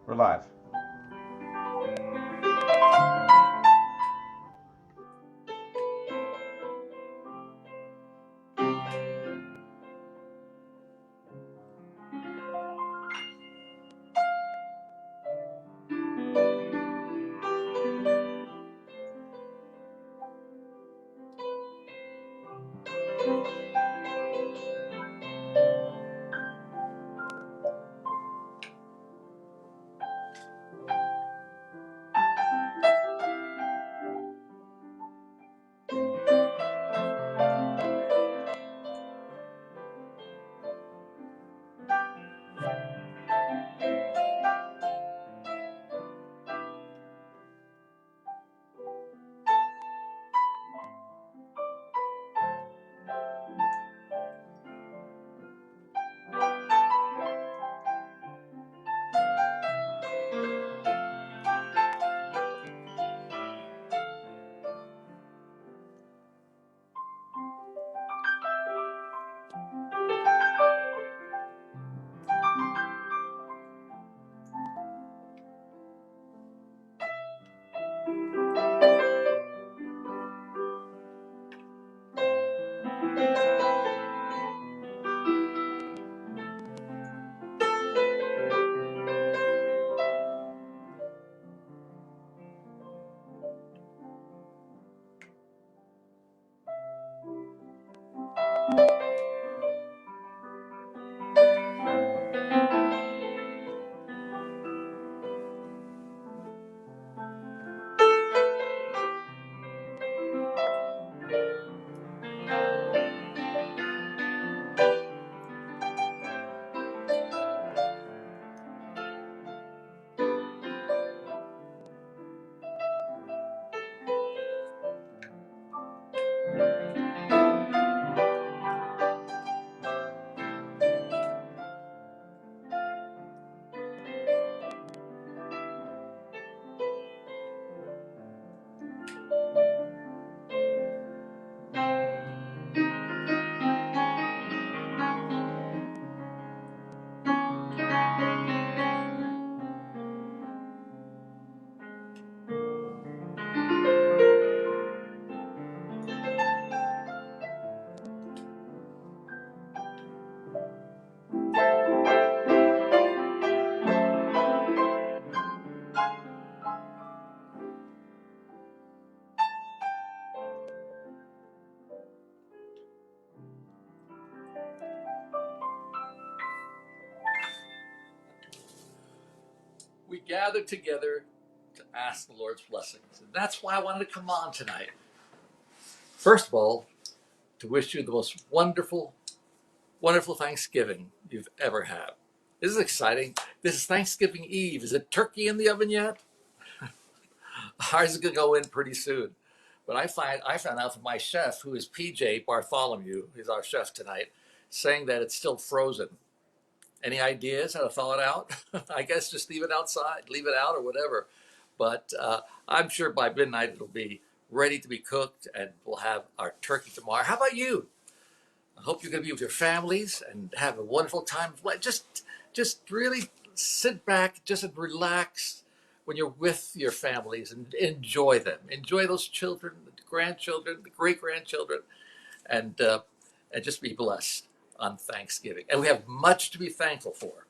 We're live. We gathered together to ask the Lord's blessings. And that's why I wanted to come on tonight. First of all, to wish you the most wonderful, wonderful Thanksgiving you've ever had. This is exciting. This is Thanksgiving Eve. Is it turkey in the oven yet? Ours is going to go in pretty soon. But I found out from my chef, who is PJ Bartholomew, who's our chef tonight, saying that it's still frozen. Any ideas how to thaw it out? I guess just leave it outside, leave it out or whatever. But I'm sure by midnight it'll be ready to be cooked and we'll have our turkey tomorrow. How about you? I hope you're going to be with your families and have a wonderful time. Just really sit back, just relax when you're with your families and enjoy them. Enjoy those children, the grandchildren, the great-grandchildren, and just be blessed on Thanksgiving. And we have much to be thankful for.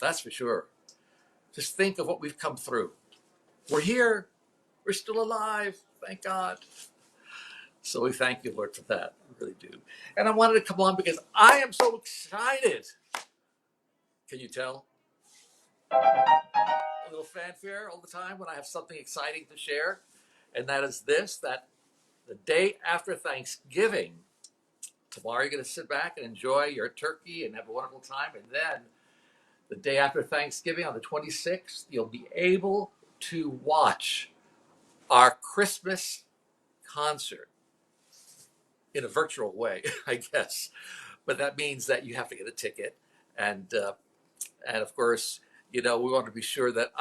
That's for sure. Just think of what we've come through. We're here. We're still alive. Thank God. So we thank you, Lord, for that. We really do. And I wanted to come on because I am so excited. Can you tell? A little fanfare all the time when I have something exciting to share. And that is this, that the day after Thanksgiving, tomorrow you're going to sit back and enjoy your turkey and have a wonderful time. And then the day after Thanksgiving, on the 26th, you'll be able to watch our Christmas concert in a virtual way, I guess. But that means that you have to get a ticket. And of course, we want to be sure that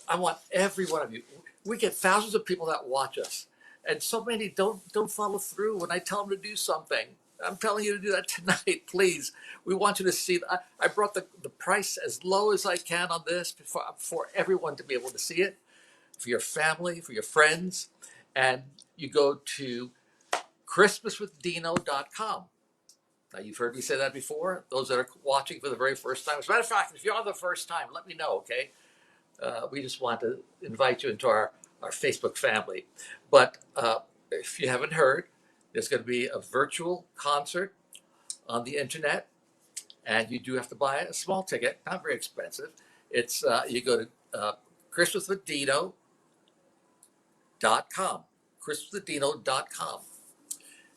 I want every one of you. We get thousands of people that watch us. And so many don't follow through when I tell them to do something. I'm telling you to do that tonight, please. We want you to see. I brought the price as low as I can on this for everyone to be able to see it, for your family, for your friends. And you go to christmaswithdino.com. Now, you've heard me say that before. Those that are watching for the very first time. As a matter of fact, if you're on the first time, let me know, okay? We just want to invite you into our Facebook family. But if you haven't heard, there's going to be a virtual concert on the internet, and you do have to buy a small ticket, not very expensive. It's you go to christmaswithdino.com, christmaswithdino.com,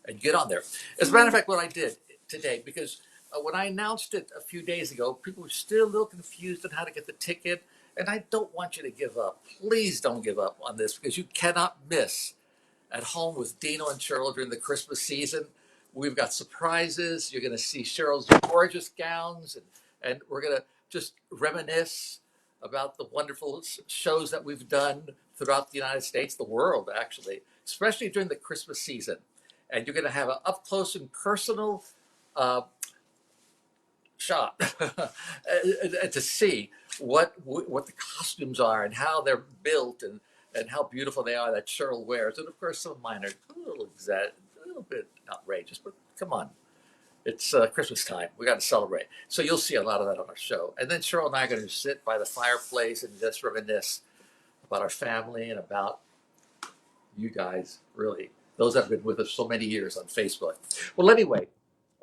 and get on there. As a matter of fact, what I did today, because when I announced it a few days ago, people were still a little confused on how to get the ticket, and I don't want you to give up. Please don't give up on this, because you cannot miss At Home with Dino and Cheryl during the Christmas season. We've got surprises. You're going to see Cheryl's gorgeous gowns, and we're going to just reminisce about the wonderful shows that we've done throughout the United States, the world, actually, especially during the Christmas season. And you're going to have an up close and personal shot to see what the costumes are and how they're built and how beautiful they are that Cheryl wears. And of course, some of mine are a little bit outrageous, but come on. It's Christmas time. We got to celebrate. So you'll see a lot of that on our show. And then Cheryl and I are going to sit by the fireplace and just reminisce about our family and about you guys, really. Those that have been with us so many years on Facebook. Well, anyway,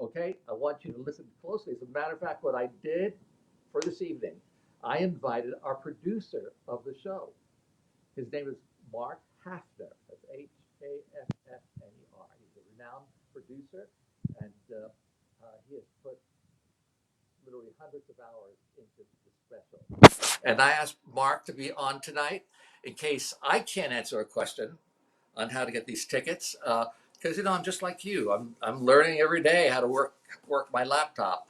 okay, I want you to listen closely. As a matter of fact, what I did for this evening, I invited our producer of the show. His name is Mark Hefner. That's Haffner. He's a renowned producer, and he has put literally hundreds of hours into the special. And I asked Mark to be on tonight in case I can't answer a question on how to get these tickets, because I'm just like you. I'm learning every day how to work my laptop,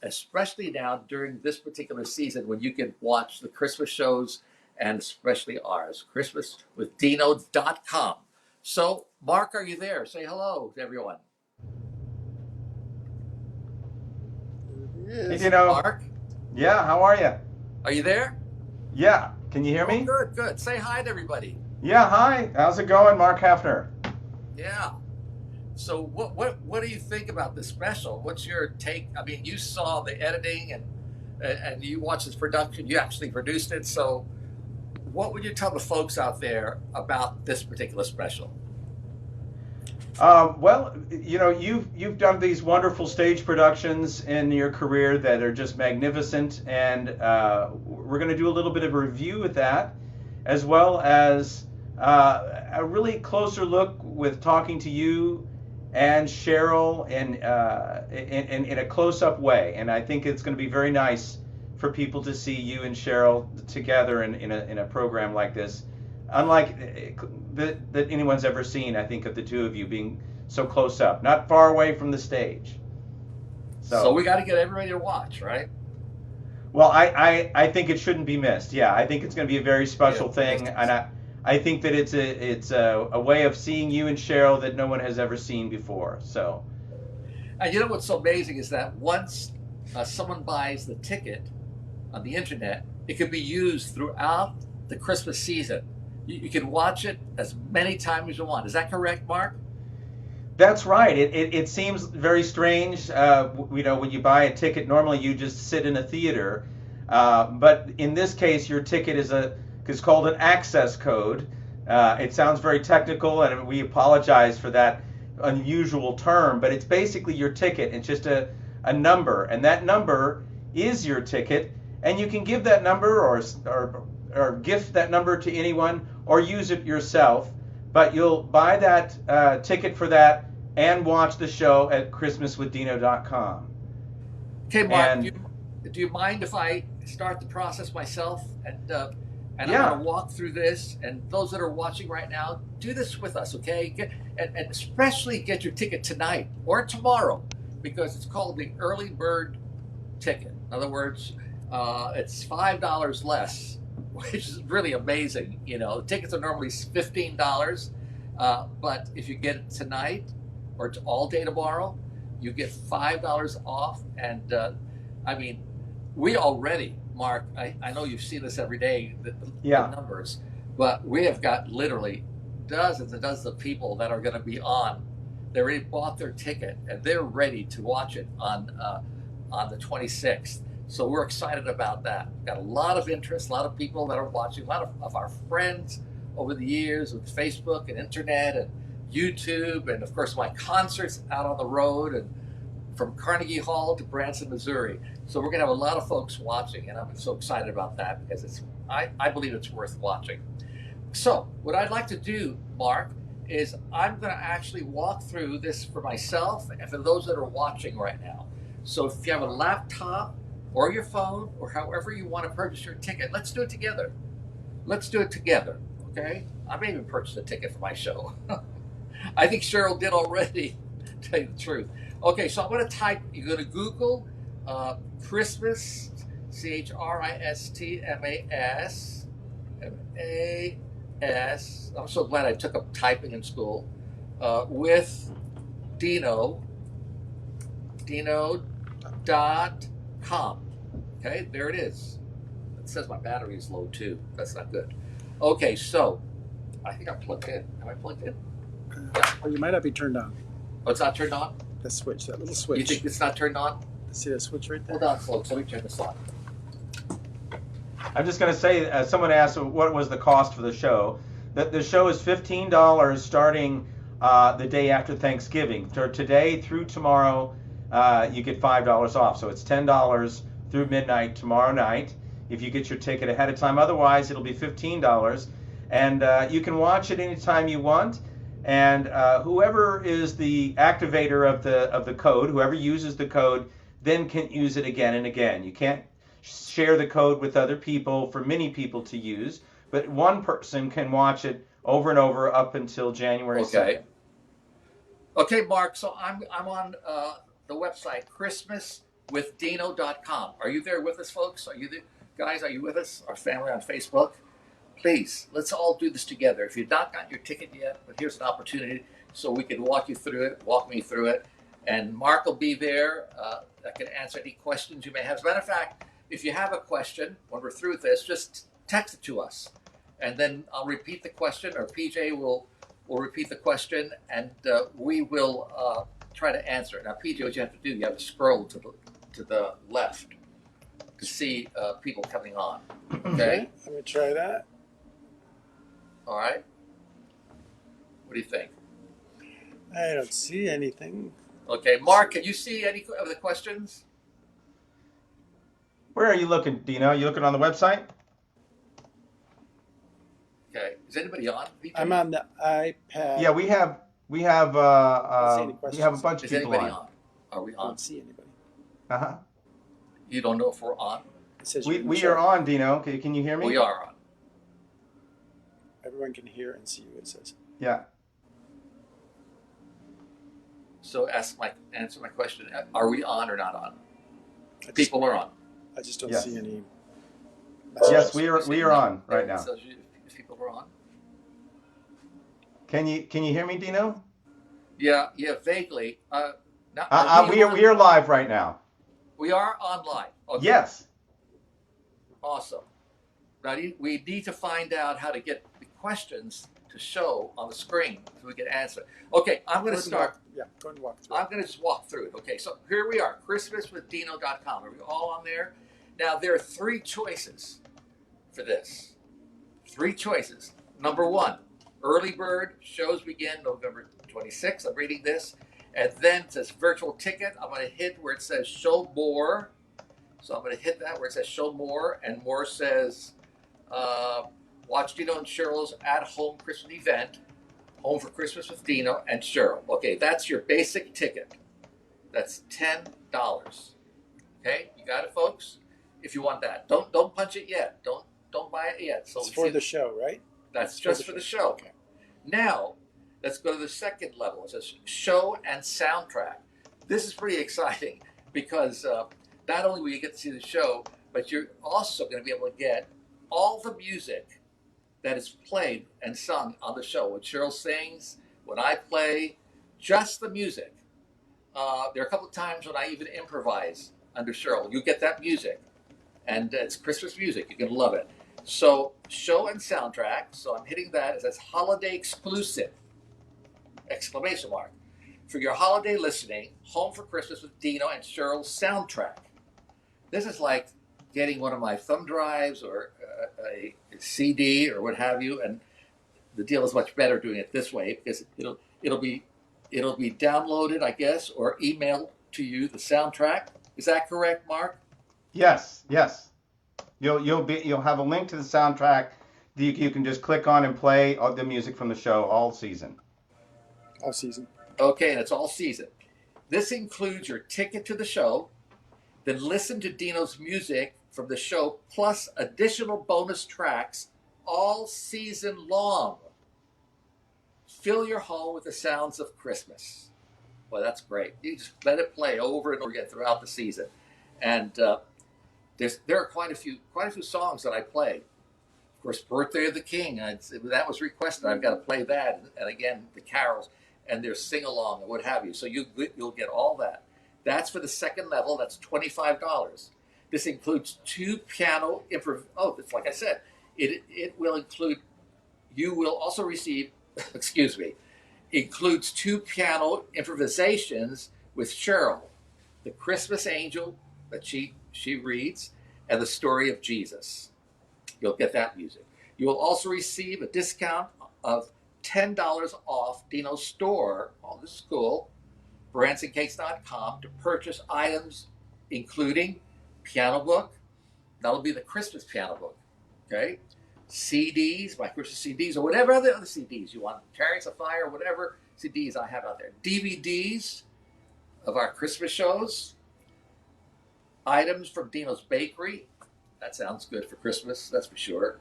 especially now during this particular season when you can watch the Christmas shows, and especially ours, christmaswithdino.com. So, Mark, are you there? Say hello to everyone. Hey, Mark. Yeah, how are you? Are you there? Yeah, can you hear me? Good. Say hi to everybody. Yeah, hi. How's it going, Mark Hefner? Yeah. So what do you think about this special? What's your take? I mean, you saw the editing and you watched this production. You actually produced it. So what would you tell the folks out there about this particular special? Well, you've done these wonderful stage productions in your career that are just magnificent, and we're going to do a little bit of a review with that, as well as a really closer look with talking to you and Cheryl in a close-up way. And I think it's going to be very nice for people to see you and Cheryl together in a program like this, unlike that anyone's ever seen. I think of the two of you being so close up, not far away from the stage. So we got to get everybody to watch, right? Well, I think it shouldn't be missed. Yeah, I think it's going to be a very special thing, and I think that it's a way of seeing you and Cheryl that no one has ever seen before. So, and you know what's so amazing is that once someone buys the ticket on the internet, it can be used throughout the Christmas season. You can watch it as many times as you want. Is that correct, Mark? That's right. It seems very strange. When you buy a ticket, normally you just sit in a theater, but in this case, your ticket is called an access code. It sounds very technical, and we apologize for that unusual term, but it's basically your ticket. It's just a number, and that number is your ticket, and you can give that number or gift that number to anyone or use it yourself, but you'll buy that ticket for that and watch the show at christmaswithdino.com. Okay, Mark, do you mind if I start the process myself? And yeah. I'm going to walk through this, and those that are watching right now, do this with us, okay? And especially get your ticket tonight or tomorrow, because it's called the early bird ticket. In other words, it's $5 less, which is really amazing. The tickets are normally $15, but if you get it tonight or all day tomorrow, you get $5 off. And I mean, we already, Mark, I know you've seen this every day, the numbers, but we have got literally dozens and dozens of people that are going to be on. They already bought their ticket and they're ready to watch it on the 26th. So we're excited about that. We've got a lot of interest, a lot of people that are watching, a lot of our friends over the years with Facebook and internet and YouTube, and of course my concerts out on the road and from Carnegie Hall to Branson, Missouri. So we're going to have a lot of folks watching, and I'm so excited about that because I believe it's worth watching. So what I'd like to do, Mark, is I'm going to actually walk through this for myself and for those that are watching right now. So if you have a laptop or your phone or however you want to purchase your ticket, let's do it together. Let's do it together, okay? I may even purchase a ticket for my show. I think Cheryl did already, to tell you the truth. Okay, so I'm going to type, you go to Google, Christmas, Chrisstmas, M-A-S. I'm so glad I took up typing in school, with Dino, Dino.com. Okay, there it is. It says my battery is low too. That's not good. Okay, so I think I'm plugged in. Am I plugged in? Well, you might not be turned on. Oh, it's not turned on? The switch, that little switch. You think it's not turned on? See that switch right there? Hold on, folks. Let me turn this on. I'm just going to say, someone asked what was the cost for the show. The show is $15 starting the day after Thanksgiving. Today through tomorrow, you get $5 off. So it's $10 through midnight tomorrow night if you get your ticket ahead of time. Otherwise, it'll be $15. And you can watch it anytime you want. And whoever is the activator of the code, whoever uses the code, then can use it again and again. You can't share the code with other people for many people to use, but one person can watch it over and over up until January 2nd. Okay, Mark, so I'm on the website, christmaswithdino.com. Are you there with us, folks? Are you there? Guys, are you with us? Our family on Facebook? Please, let's all do this together. If you've not got your ticket yet, but here's an opportunity so we can walk me through it. And Mark will be there that can answer any questions you may have. As a matter of fact, if you have a question when we're through with this, just text it to us. And then I'll repeat the question, or PJ will repeat the question, and we will try to answer it. Now, PJ, what you have to do, you have to scroll to the left to see people coming on. Okay? Let me try that. All right. What do you think? I don't see anything. Okay, Mark, can you see any of the questions? Where are you looking, Dino? Are you looking on the website? Okay. Is anybody on? PJ? I'm on the iPad. Yeah, we have a bunch of Is people anybody on. on? Are we I on? don't see anybody. Uh-huh. You don't know if we're on? It says We are on, Dino. Can you hear me? We are on. Everyone can hear and see what it says. Yeah. So answer my question. Are we on or not on? People are on. I just don't Yes. see any. Yes, we are on right now. So if people are on. Can you hear me, Dino? Yeah, vaguely. We are live right now. We are online. Okay. Yes. Awesome. Now we need to find out how to get the questions to show on the screen so we can answer. Okay, I'm going to start. Yeah, go and walk through. I'm going to just walk through it. Okay, so here we are, christmaswithdino.com. Are we all on there? Now, there are three choices for this. Three choices. Number one, early bird shows begin November 26th. I'm reading this. And then it says virtual ticket. I'm going to hit where it says show more. So I'm going to hit that where it says show more. And more says watch Dino and Cheryl's at-home Christmas event. Home for Christmas with Dino and Cheryl. Okay, that's your basic ticket. That's $10. Okay, you got it, folks? If you want that. Don't punch it yet. Don't buy it yet. So it's for the show, right? That's just for the show. Okay. Now, let's go to the second level. It says show and soundtrack. This is pretty exciting because not only will you get to see the show, but you're also going to be able to get all the music that is played and sung on the show. When Cheryl sings, when I play, just the music There are a couple of times when I even improvise under Cheryl. You get that music, and it's Christmas music. You're gonna love it. So show and soundtrack. So I'm hitting that. It says holiday exclusive! Exclamation mark. For your holiday listening, Home for Christmas with Dino and Cheryl's soundtrack. This is like getting one of my thumb drives or a CD or what have you, and the deal is much better doing it this way because it'll be downloaded, I guess, or emailed to you, the soundtrack. Is that correct, Mark? Yes, yes. You'll have a link to the soundtrack that you can just click on and play the music from the show all season. All season. Okay, and it's all season. This includes your ticket to the show, then listen to Dino's music from the show, plus additional bonus tracks all season long. Fill your home with the sounds of Christmas. Well, that's great. You just let it play over and over again throughout the season. And there are quite a few songs that I play. Of course, Birthday of the King, that was requested. I've got to play that. And again, the carols, and there's sing-along and what have you. So you'll get all that. That's for the second level. That's $25. This includes 2 piano it's like I said. It will include, you will also receive, excuse me, includes 2 piano improvisations with Cheryl, the Christmas Angel that she reads, and the story of Jesus. You'll get that music. You will also receive a discount of $10 off Dino's store, all this is cool, brandsandcakes.com, to purchase items including piano book. That'll be the Christmas piano book, okay? CDs, my Christmas CDs, or whatever other CDs you want, Chariots of Fire, whatever CDs I have out there. DVDs of our Christmas shows, items from Dino's Bakery. That sounds good for Christmas, that's for sure.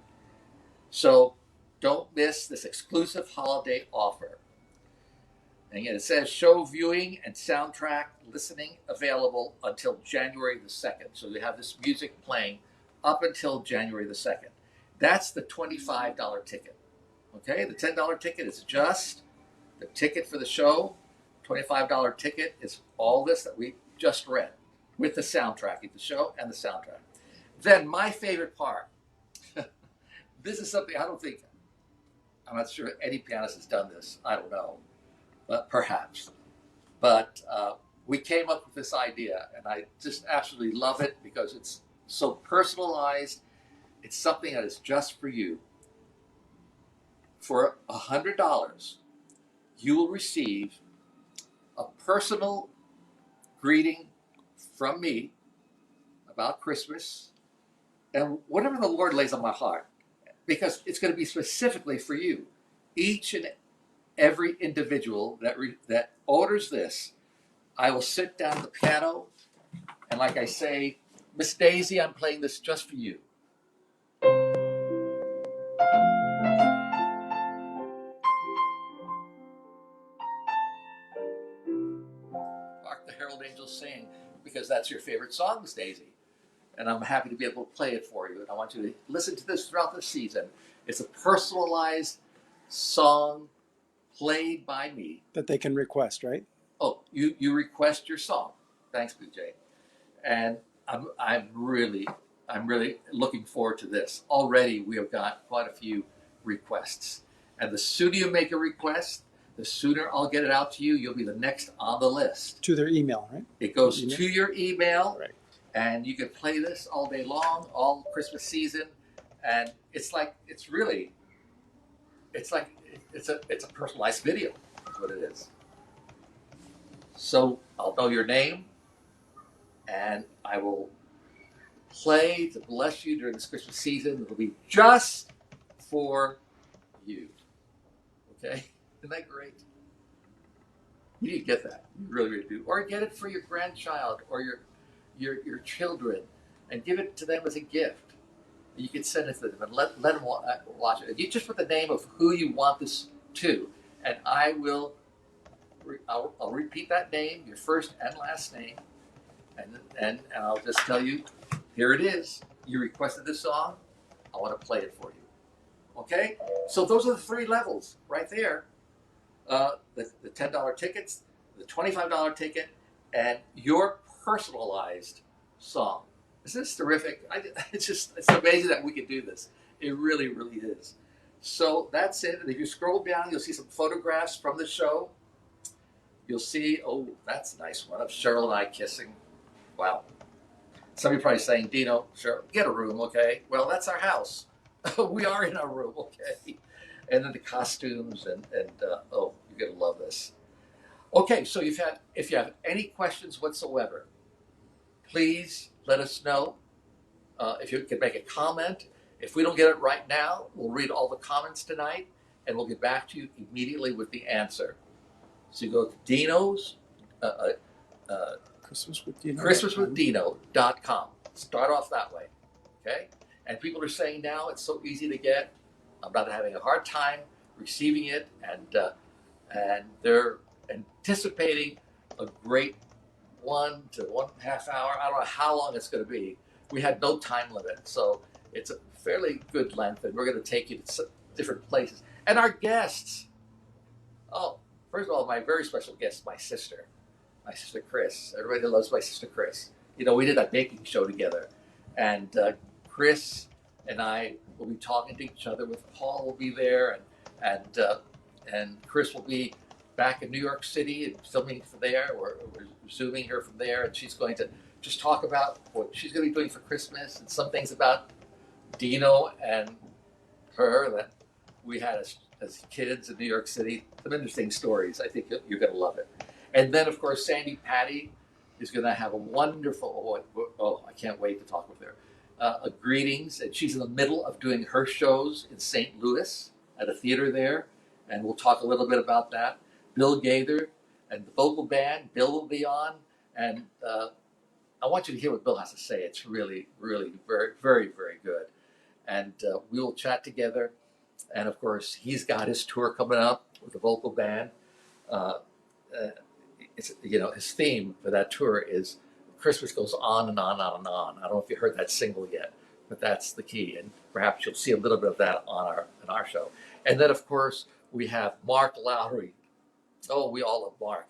So don't miss this exclusive holiday offer. And again, it says show viewing and soundtrack listening available until January the 2nd. So we have this music playing up until January the 2nd. That's the $25 ticket. Okay, the $10 ticket is just the ticket for the show. $25 ticket is all this that we just read with the soundtrack, the show and the soundtrack. Then my favorite part. This is something I'm not sure any pianist has done this. I don't know, but perhaps. But we came up with this idea, and I just absolutely love it because it's so personalized. It's something that is just for you. For $100, you will receive a personal greeting from me about Christmas and whatever the Lord lays on my heart, because it's going to be specifically for you. Each and every individual that orders this, I will sit down at the piano, and like I say, Miss Daisy, I'm playing this just for you. Hark the Herald Angels Sing, because that's your favorite song, Miss Daisy. And I'm happy to be able to play it for you. And I want you to listen to this throughout the season. It's a personalized song played by me. That they can request, right? Oh, you request your song. Thanks, BJ. And I'm really looking forward to this. Already we have got quite a few requests. And the sooner you make a request, the sooner I'll get it out to you. You'll be the next on the list. To their email, right? It goes to your email. Right. And you can play this all day long, all Christmas season, and it's a personalized video. Is what it is. So I'll know your name, and I will play to bless you during this Christmas season. It'll be just for you. Okay, isn't that great? You need to get that. You really, really do. Or get it for your grandchild or your children, and give it to them as a gift. You can send it to them and let them watch it. You just put the name of who you want this to, and I'll repeat that name, your first and last name, and I'll just tell you, here it is. You requested this song. I want to play it for you. Okay? So those are the 3 levels right there. The $10 tickets, the $25 ticket, and your personalized song. Isn't this terrific? It's amazing that we can do this. It really, really is. So that's it. And if you scroll down, you'll see some photographs from the show. You'll see, oh, that's a nice one of Cheryl and I kissing. Wow. Some of you are probably saying, Dino, Cheryl, get a room, okay? Well, that's our house. We are in our room, okay? And then the costumes and oh, you're going to love this. Okay, so if you have any questions whatsoever, please let us know. If you can make a comment. If we don't get it right now, we'll read all the comments tonight, and we'll get back to you immediately with the answer. So you go to Dino's, ChristmasWithDino.com. Start off that way, okay? And people are saying now it's so easy to get. I'm not having a hard time receiving it, and they're anticipating a great 1 to 1.5 hour. I don't know how long it's going to be. We had no time limit, so it's a fairly good length, and we're going to take you to different places. And our guests. Oh, first of all, my very special guest, my sister Chris. Everybody loves my sister Chris. You know, we did that baking show together, and Chris and I will be talking to each other. With Paul will be there, and Chris will be back in New York City and filming from there. We're zooming her from there, and she's going to just talk about what she's going to be doing for Christmas and some things about Dino and her that we had as kids in New York City. Some interesting stories. I think you're going to love it. And then, of course, Sandy Patty is going to have a wonderful, I can't wait to talk with her. Greetings. And she's in the middle of doing her shows in St. Louis at a theater there. And we'll talk a little bit about that. Bill Gaither and the vocal band. Bill will be on. And I want you to hear what Bill has to say. It's really, really very, very, very good. And we will chat together. And, of course, he's got his tour coming up with the vocal band. His theme for that tour is Christmas goes on and on and on and on. I don't know if you heard that single yet, but that's the key. And perhaps you'll see a little bit of that on our show. And then, of course, we have Mark Lowry. Oh, we all love Mark.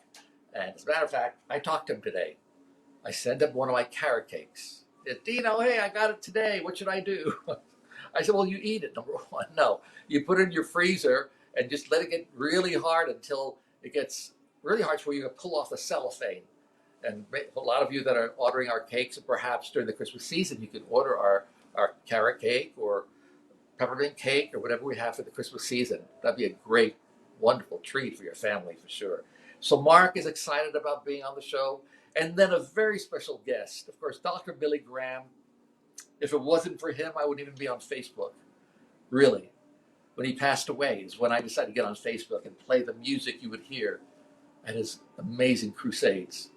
And as a matter of fact, I talked to him today. I sent him one of my carrot cakes. He said, Dino, hey, I got it today. What should I do? I said, well, you eat it, number one. No, you put it in your freezer and just let it get really hard until it gets really hard where you can pull off the cellophane. And a lot of you that are ordering our cakes, and perhaps during the Christmas season, you can order our carrot cake or peppermint cake or whatever we have for the Christmas season. That'd be a great, wonderful treat for your family for sure. So Mark is excited about being on the show. And then a very special guest, of course, Dr. Billy Graham. If it wasn't for him, I wouldn't even be on Facebook. Really. When he passed away is when I decided to get on Facebook and play the music you would hear at his amazing crusades.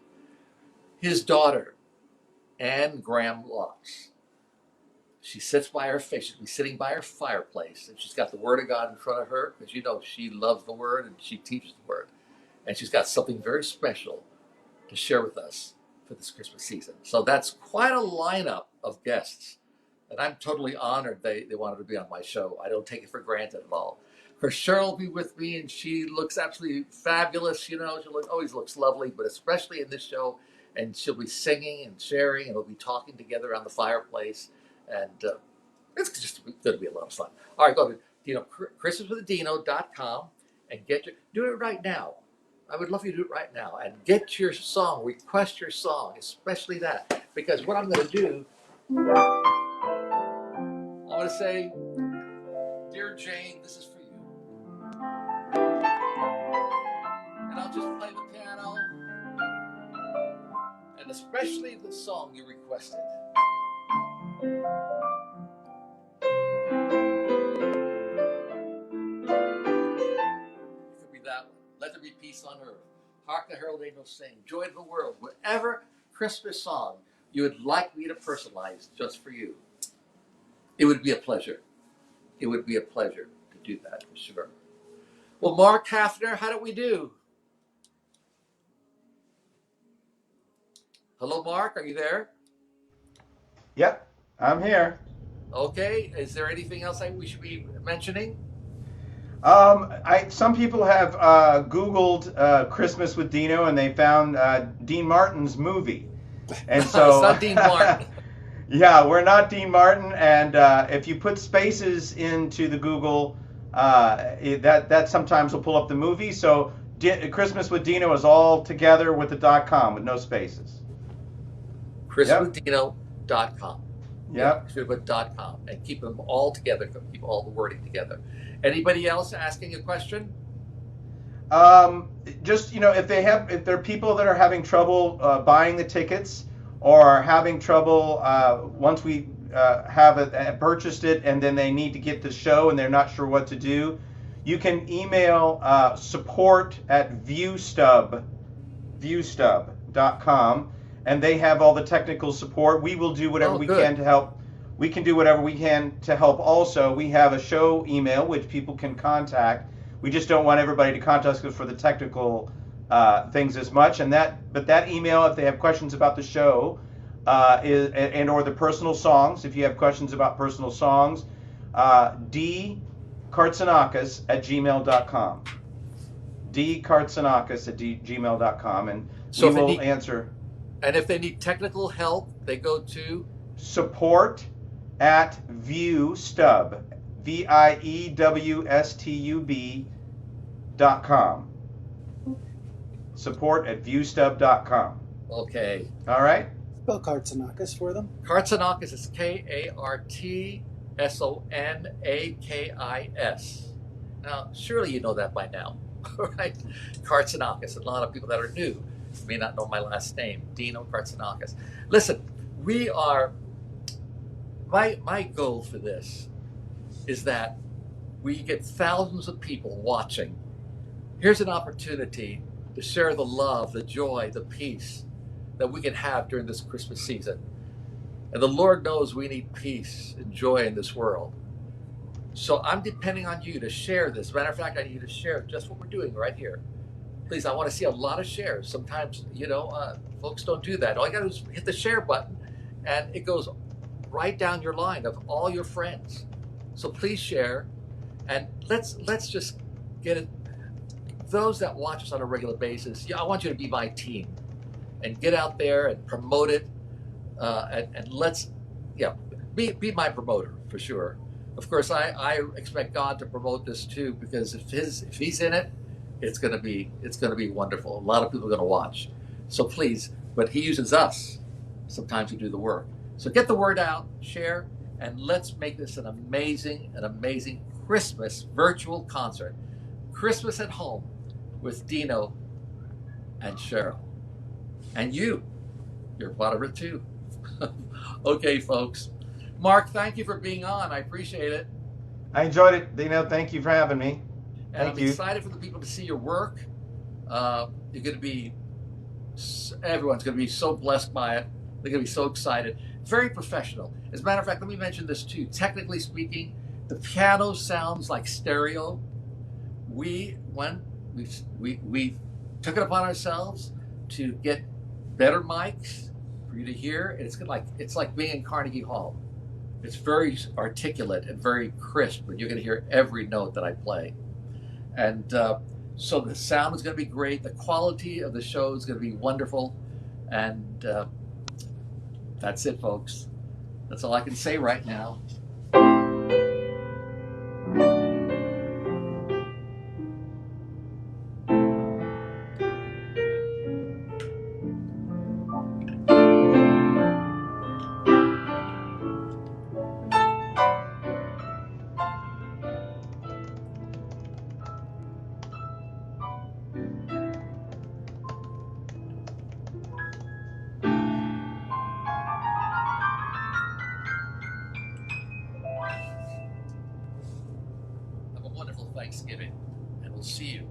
His daughter, Anne Graham Locks, she sits by her face. She's sitting by her fireplace, and she's got the Word of God in front of her, because you know she loves the Word and she teaches the Word. And she's got something very special to share with us for this Christmas season. So that's quite a lineup of guests. And I'm totally honored they wanted to be on my show. I don't take it for granted at all. Of course, Cheryl will be with me, and she looks absolutely fabulous. You know, she always looks lovely, but especially in this show. And she'll be singing and sharing, and we'll be talking together around the fireplace. And it's just going to be a lot of fun. All right, go to ChristmasWithDino.com and do it right now. I would love you to do it right now and get your song, request your song, especially that. Because what I'm going to do, I'm going to say, Dear Jane, this is for you. And I'll just play the piano, and especially the song you requested. It could be that one. Let there be peace on earth. Hark the herald angels sing. Joy to the world. Whatever Christmas song you would like me to personalize just for you, it would be a pleasure. It would be a pleasure to do that for sure. Well, Mark Hefner, how do we do? Hello, Mark. Are you there? Yep, I'm here. Okay. Is there anything else we should be mentioning? Some people have Googled Christmas with Dino and they found Dean Martin's movie, and It's so not Dean Martin. yeah, we're not Dean Martin. And if you put spaces into the Google, that sometimes will pull up the movie. So Christmas with Dino is all together with the .com with no spaces. Yep. ChristmasWithDino.com. Yeah, Yep. should put .com and keep them all together. Keep all the wording together. Anybody else asking a question? Just if there are people that are having trouble buying the tickets or having trouble once we have purchased it and then they need to get the show and they're not sure what to do, you can email support@viewstub.com and they have all the technical support. We will do whatever we can to help. We can do whatever we can to help also. We have a show email which people can contact. We just don't want everybody to contact us for the technical things as much. But that email, if they have questions about the show or the personal songs, if you have questions about personal songs, dkartsonakis@gmail.com. dkartsonakis@gmail.com, and so we will answer. And if they need technical help, they go to support@viewstub, viewstub.com. Support@viewstub.com. Okay. All right. Spell Kartsonakis for them. Kartsonakis is Kartsonakis. Now, surely you know that by now, right? Kartsonakis. A lot of people that are new may not know my last name, Dino Kartsonakis. Listen, we are. My goal for this is that we get thousands of people watching. Here's an opportunity to share the love, the joy, the peace that we can have during this Christmas season. And the Lord knows we need peace and joy in this world. So I'm depending on you to share this. Matter of fact, I need you to share just what we're doing right here. Please, I want to see a lot of shares. Sometimes, folks don't do that. All you got to do is hit the share button, and it goes right down your line of all your friends. So please share, and let's just get it. Those that watch us on a regular basis, I want you to be my team, and get out there and promote it, and let's, be my promoter for sure. Of course, I expect God to promote this too, because if He's in it, it's gonna be wonderful. A lot of people are gonna watch. So please, but He uses us sometimes to do the work. So get the word out, share, and let's make this an amazing Christmas virtual concert. Christmas at home with Dino and Cheryl. And you're part of it too. Okay, folks. Mark, thank you for being on. I appreciate it. I enjoyed it, Dino. Thank you for having me. And I'm excited for the people to see your work. Everyone's going to be so blessed by it. They're going to be so excited. Very professional. As a matter of fact, let me mention this too. Technically speaking, the piano sounds like stereo. We took it upon ourselves to get better mics for you to hear. It's like being in Carnegie Hall. It's very articulate and very crisp, but you're going to hear every note that I play. And so the sound is going to be great. The quality of the show is going to be wonderful. And that's it, folks. That's all I can say right now. Have a wonderful Thanksgiving, and we'll see you